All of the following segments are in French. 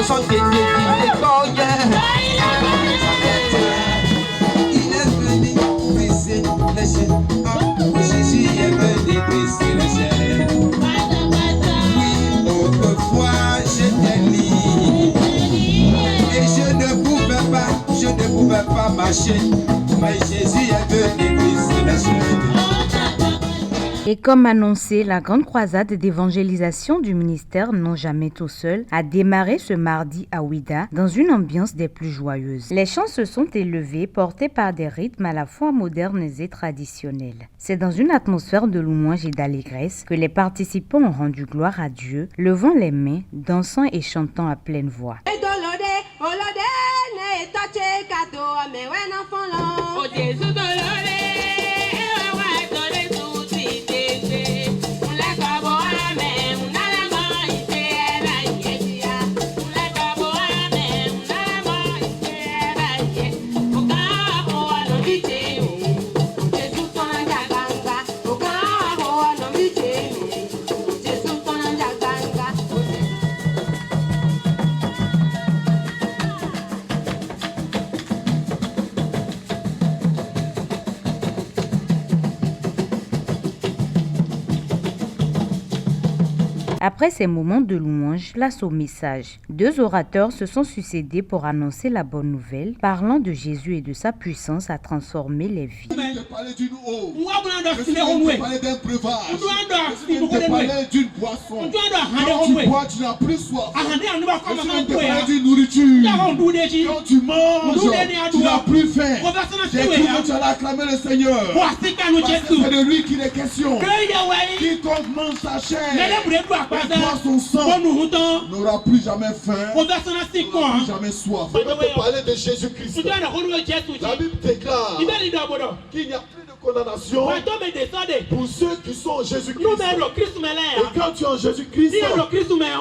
chanter des il est venu briser les chaînes. Jésus est venu briser les chaînes. Oui, autrefois j'étais libre et je ne pouvais pas marcher, mais Jésus est venu briser les chaînes. Et comme annoncé, la grande croisade d'évangélisation du ministère Non Jamais Tout Seul a démarré ce mardi à Ouidah dans une ambiance des plus joyeuses. Les chants se sont élevés, portés par des rythmes à la fois modernes et traditionnels. C'est dans une atmosphère de louange et d'allégresse que les participants ont rendu gloire à Dieu, levant les mains, dansant et chantant à pleine voix. Après ces moments de louange, place au message. Deux orateurs se sont succédés pour annoncer la bonne nouvelle, parlant de Jésus et de sa puissance à transformer les vies. Je te parlais d'une eau. Je te parlais d'un breuvage. Je te parlais d'une boisson. Quand tu bois, tu n'as plus soif. Je te parlais d'une nourriture. Quand tu manges, tu n'as plus faim. J'ai cru que tu allais acclamer le Seigneur. C'est de lui qu'il est question. Quiconque mange sa chair boit son sang n'aura plus jamais faim, n'aura plus jamais soif. Je vais te parler de Jésus-Christ. La Bible déclare qu'il n'y a plus de condamnation pour ceux qui sont en Jésus-Christ. Et quand tu es en Jésus-Christ,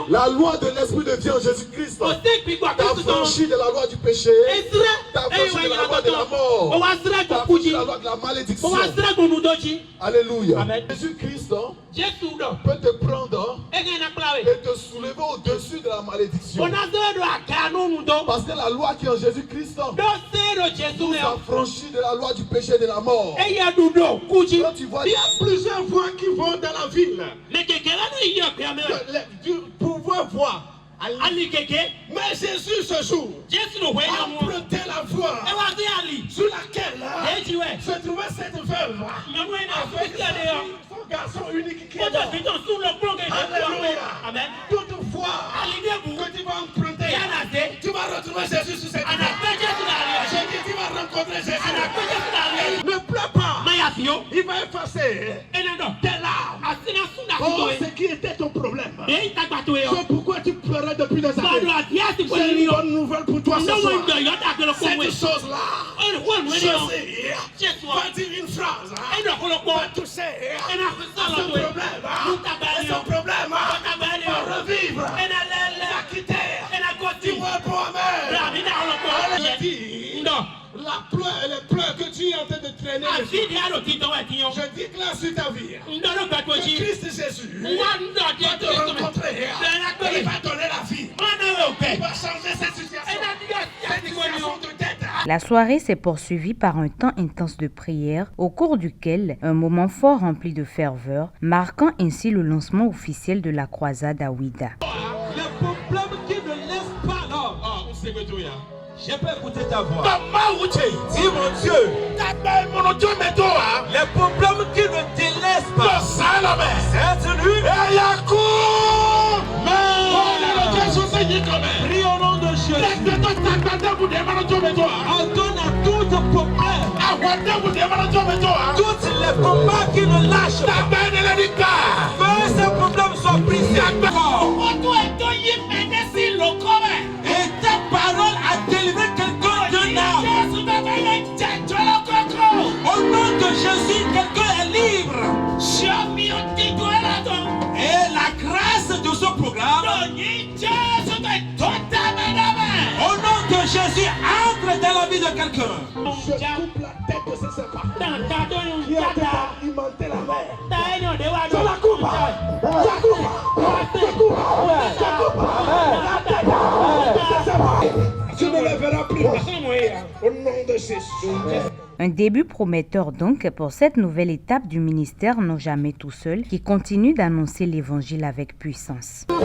la loi de l'Esprit de Dieu en Jésus-Christ t'a franchi de la loi du péché, t'a franchi de la loi de la mort, t'a franchi de la loi de la malédiction. Alléluia. Jésus-Christ peut te prendre et te soulever au-dessus de la malédiction. Parce que la loi qui est en Jésus-Christ nous a franchi de la loi du péché et de la mort. Quand tu vois, il y a plusieurs voies qui vont dans la ville. Pour pouvoir voir. Mais Jésus ce jour a emprunté la voie sur laquelle se trouvait cette veuve avec son garçon unique qui est mort. Alléluia. Toutefois que tu vas emprunter, tu vas retrouver Jésus sur cette voie. Je dis tu vas rencontrer Jésus. Ne pleure pas. Il va effacer tes larmes. Oh, ce qui était ton problème. C'est pourquoi tu pleurais depuis des années. J'ai une bonne nouvelle pour toi ce soir. Cette chose-là, va dire une phrase, va toucher à son problème, et son problème va revivre, va quitter. Dis-moi pour Amen. Les pleurs que tu es en train de traîner, je déclare sur ta vie que Christ Jésus va te rencontrer. Il va donner la vie. Il va changer cette situation. Cette situation de tête. La soirée s'est poursuivie par un temps intense de prière, au cours duquel un moment fort rempli de ferveur, marquant ainsi le lancement officiel de la croisade à Ouidah. Les problèmes qui ne laissent pas l'homme. Je peux écouter ta voix. Dis mon Dieu. Les problèmes qui ne te laissent pas. C'est lui. Prie au nom de Jésus. Ordonne à tout problème. Tous les combats qui ne lâchent pas. Que ces problèmes soient brisés. Et ta parole a délivré quelqu'un d'un arme. Au nom de Jésus, quelqu'un est libre. Et la grâce de ce programme, au nom de Jésus, entre dans la vie de quelqu'un. Je coupe la tête de ce serpent qui a alimenté la mer. Je la coupe. Un début prometteur donc pour cette nouvelle étape du ministère Non Jamais Tout Seul qui continue d'annoncer l'évangile avec puissance. Oh,